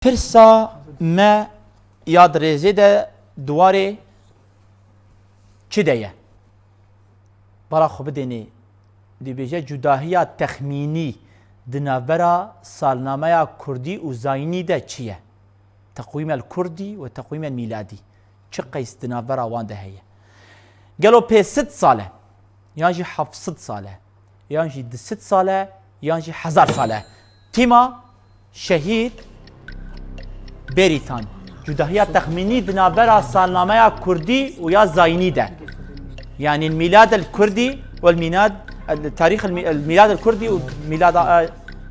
Pirsa me ya dirêzê de duwarê çi de ye? Bara xwe bidênê dibêje cudahiya texmînî di navbera salnameya Kurdî û Zayînî de çi ye? Teqwîmel Kurdî û teqwîmel mîladî çi qeys di navbera wan de heye? Gelo pê 100 sal e yan jî 700 sal e yan jî 200 sal e yan jî 1000 sal e tîma şehîd Beritan cudahiya texmînî di navbera salnameya Kurdî û ya Zayînî de yani الميلاد الكردي والميلاد تاريخ الميلاد الكردي وميلاد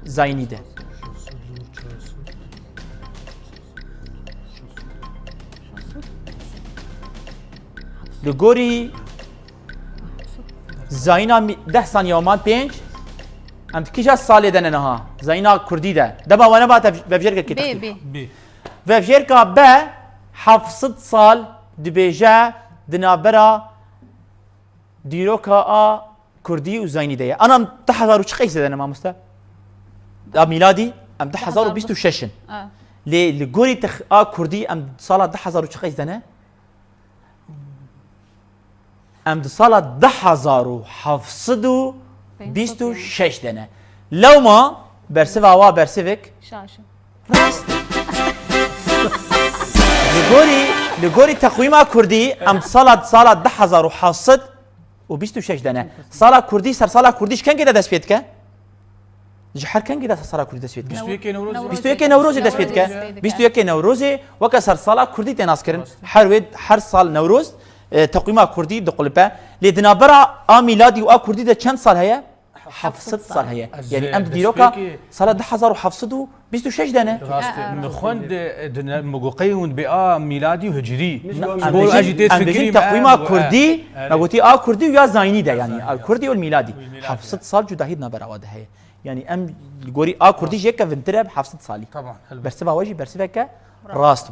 زايني ده لغوري زاينا 10 ثانية ومان 5 ام كيشا سالي ده نها زاينا كردي ده دبا وانا بات بفجرك كده بي بفجرك ب حفصد سال دبيجا دنابرا دیروکا کردی و زاینی ده انا ام 10000 چه قیس ده ما مستا میلادی ام 1026 لگوری تخ کردی ام سال 10000 چه قیس ده ام سال 10726 ده لو ما برسوا وا برسوک شاشه راست لگوری تقویم کردی ام سال 10700 و 26 دانه سالا كردي سر سالا كرديش كان كده دست بيتك جحر كان كده سالا كردي دست بيتك 21 نوروز دست بيتك 21 نوروز وكسر سالا كردي تناس كرن هر سال نوروز تقويم كردي دقلبه لدنابرا ميلادي و كردي ده چند سال هي 700 سال هي يعني ام ديروكا سال 10726 دانه نخوند مقوقيون بآ ميلادي وهجري بقول اجي فكري تقويم كردي ما قلتي كردي ويا زايني ده يعني الكردي والميلادي 700 سال جداهيد نبر عوده هي يعني ام غوري كردي جيك فنترب 700 سالي طبعا برسبها وجهي برسبها راست